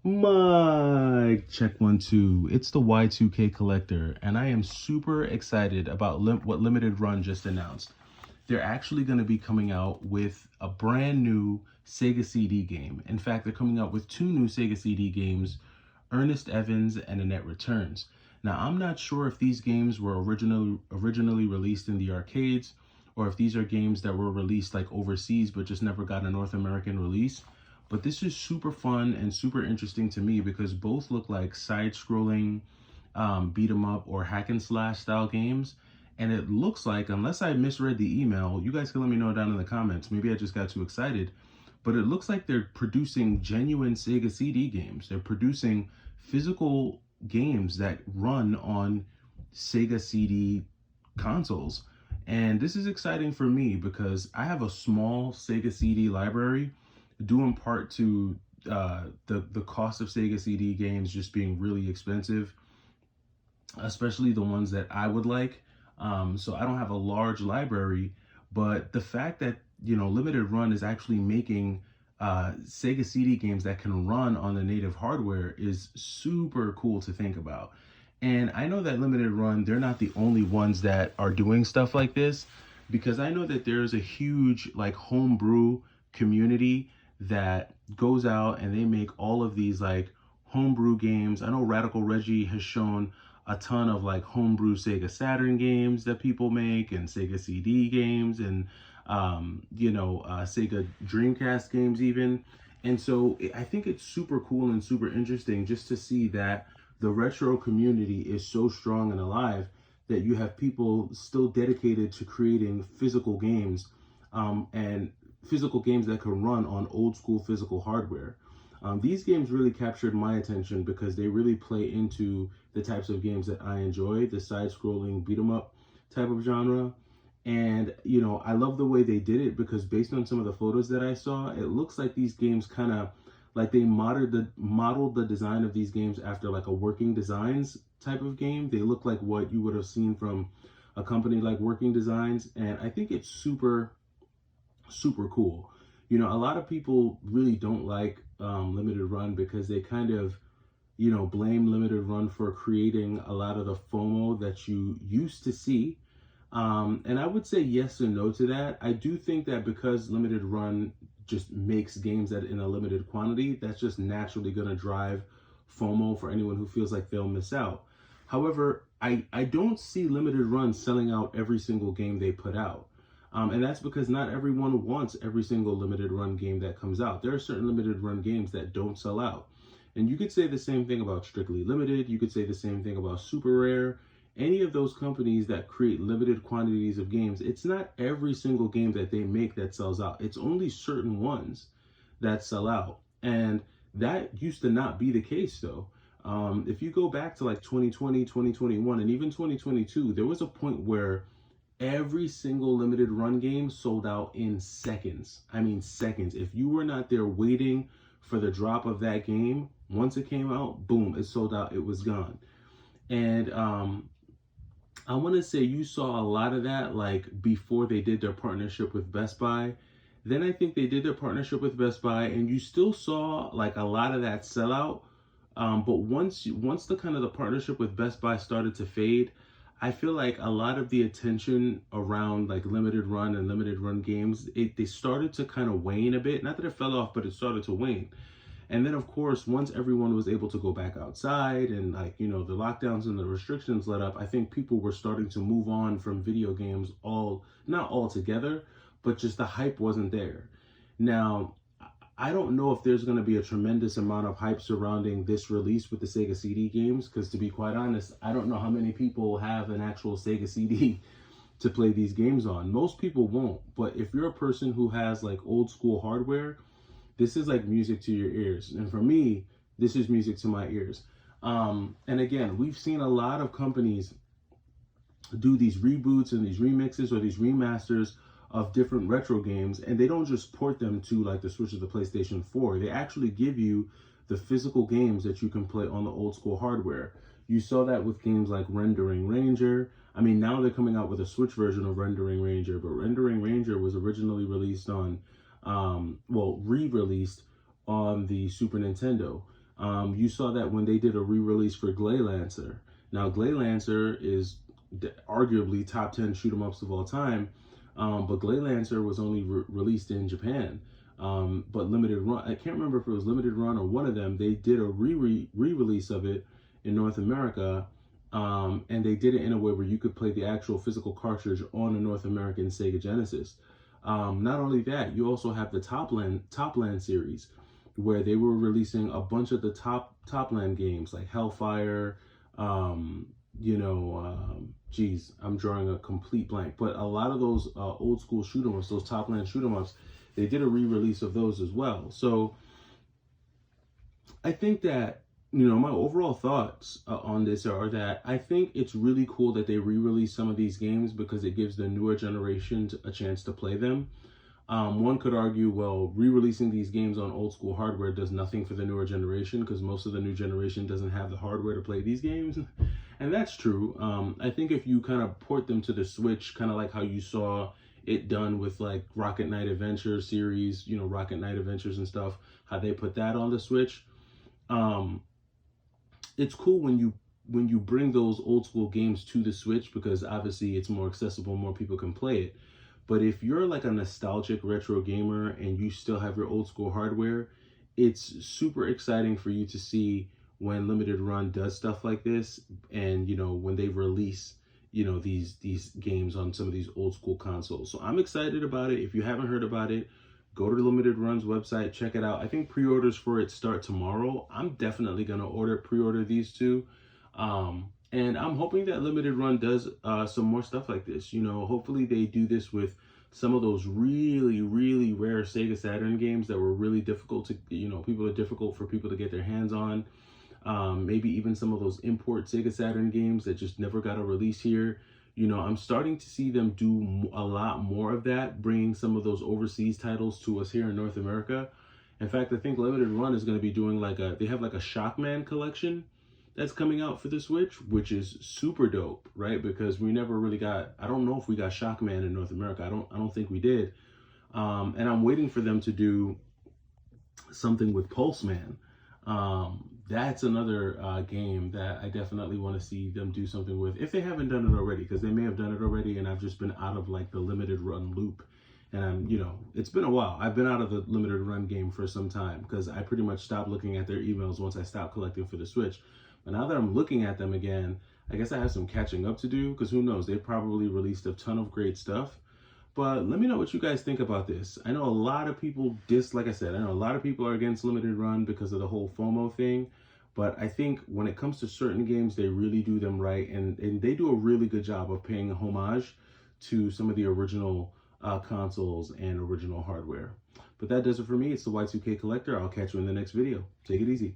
Mic check 1 2. It's the Y2K Collector, and I am super excited about what Limited Run just announced. They're actually going to be coming out with a brand new Sega CD game. In fact, they're coming out with two new Sega CD games, Ernest Evans and Annette Returns. Now, I'm not sure if these games were originally released in the arcades, or if these are games that were released like overseas but just never got a North American release. But this is super fun and super interesting to me because both look like side-scrolling beat 'em up or hack and slash style games. And it looks like, unless I misread the email, you guys can let me know down in the comments. Maybe I just got too excited. But it looks like they're producing genuine Sega CD games. They're producing physical games that run on Sega CD consoles. And this is exciting for me because I have a small Sega CD library, due in part to the cost of Sega CD games just being really expensive, especially the ones that I would like. So I don't have a large library, but the fact that Limited Run is actually making Sega CD games that can run on the native hardware is super cool to think about. And I know that Limited Run, they're not the only ones that are doing stuff like this, because I know that there's a huge like homebrew community that goes out and they make all of these like homebrew games. I know Radical Reggie has shown a ton of like homebrew Sega Saturn games that people make, and Sega CD games, and Sega Dreamcast games even. And so I think it's super cool and super interesting just to see that the retro community is so strong and alive, that you have people still dedicated to creating physical games, and physical games that can run on old school physical hardware. These games really captured my attention because they really play into the types of games that I enjoy, the side-scrolling beat 'em up type of genre. And I love the way they did it because based on some of the photos that I saw, it looks like these games kind of like they modeled the design of these games after like a Working Designs type of game. They look like what you would have seen from a company like Working Designs, and I think it's super cool. A lot of people really don't like Limited Run because they kind of blame Limited Run for creating a lot of the FOMO that you used to see. And I would say yes and no to that. I do think that because Limited Run just makes games that in a limited quantity, that's just naturally going to drive FOMO for anyone who feels like they'll miss out. However, I don't see Limited Run selling out every single game they put out. And that's because not everyone wants every single Limited Run game that comes out. There are certain Limited Run games that don't sell out. And you could say the same thing about Strictly Limited. You could say the same thing about Super Rare. Any of those companies that create limited quantities of games, it's not every single game that they make that sells out. It's only certain ones that sell out. And that used to not be the case though. If you go back to like 2020, 2021, and even 2022, there was a point where every single Limited Run game sold out in seconds. I mean, seconds. If you were not there waiting for the drop of that game, once it came out, boom, it sold out, it was gone. And I want to say you saw a lot of that like before they did their partnership with Best Buy. Then I think they did their partnership with Best Buy, and you still saw like a lot of that sellout. But once the kind of the partnership with Best Buy started to fade, I feel like a lot of the attention around like Limited Run and Limited Run games, they started to kind of wane a bit. Not that it fell off, but it started to wane. And then, of course, once everyone was able to go back outside and like, the lockdowns and the restrictions let up, I think people were starting to move on from video games not all together, but just the hype wasn't there. Now, I don't know if there's going to be a tremendous amount of hype surrounding this release with the Sega CD games, because to be quite honest, I don't know how many people have an actual Sega CD to play these games on. Most people won't, but if you're a person who has like old school hardware, this is like music to your ears. And for me, this is music to my ears. And again, we've seen a lot of companies do these reboots and these remixes or these remasters of different retro games, and they don't just port them to like the Switch or the PlayStation 4. They actually give you the physical games that you can play on the old school hardware. You saw that with games like Rendering Ranger. I mean, now they're coming out with a Switch version of Rendering Ranger, but Rendering Ranger was originally released on re-released on the Super Nintendo. You saw that when they did a re-release for Glay Lancer. Now, Glay Lancer is arguably top 10 shoot 'em ups of all time, but Glay Lancer was only released in Japan. But limited run, I can't remember if it was limited run or one of them. They did a re-release of it in North America, and they did it in a way where you could play the actual physical cartridge on a North American Sega Genesis. Not only that, you also have the Topland series, where they were releasing a bunch of the Topland games like Hellfire. Geez, I'm drawing a complete blank, but a lot of those old school shoot 'em ups, those Topland shoot 'em ups, they did a re-release of those as well. So I think that, my overall thoughts on this are that I think it's really cool that they re-release some of these games because it gives the newer generation a chance to play them. One could argue, well, re-releasing these games on old school hardware does nothing for the newer generation because most of the new generation doesn't have the hardware to play these games. And that's true. I think if you kind of port them to the Switch, kind of like how you saw it done with like Rocket Knight Adventure series, Rocket Knight Adventures and stuff, how they put that on the Switch. It's cool when you bring those old school games to the Switch because obviously it's more accessible, more people can play it. But if you're like a nostalgic retro gamer and you still have your old school hardware, it's super exciting for you to see when Limited Run does stuff like this, and when they release these games on some of these old school consoles. So I'm excited about it. If you haven't heard about it, go to Limited Run's website, check it out. I think pre-orders for it start tomorrow. I'm definitely gonna pre-order these two. And I'm hoping that Limited Run does some more stuff like this. Hopefully they do this with some of those really, really rare Sega Saturn games that were really difficult to, difficult for people to get their hands on. Maybe even some of those import Sega Saturn games that just never got a release here. I'm starting to see them do a lot more of that, bringing some of those overseas titles to us here in North America. In fact, I think Limited Run is going to be doing they have like a Shockman collection that's coming out for the Switch, which is super dope, right? Because we never really I don't know if we got Shockman in North America. I don't think we did. And I'm waiting for them to do something with Pulseman. That's another game that I definitely want to see them do something with, if they haven't done it already, because they may have done it already and I've just been out of like the Limited Run loop. And it's been a while. I've been out of the Limited Run game for some time because I pretty much stopped looking at their emails once I stopped collecting for the Switch. But now that I'm looking at them again, I guess I have some catching up to do because who knows, they probably released a ton of great stuff. But let me know what you guys think about this. I know a lot of people like I said, I know a lot of people are against Limited Run because of the whole FOMO thing. But I think when it comes to certain games, they really do them right. And they do a really good job of paying homage to some of the original consoles and original hardware. But that does it for me. It's the Y2K Collector. I'll catch you in the next video. Take it easy.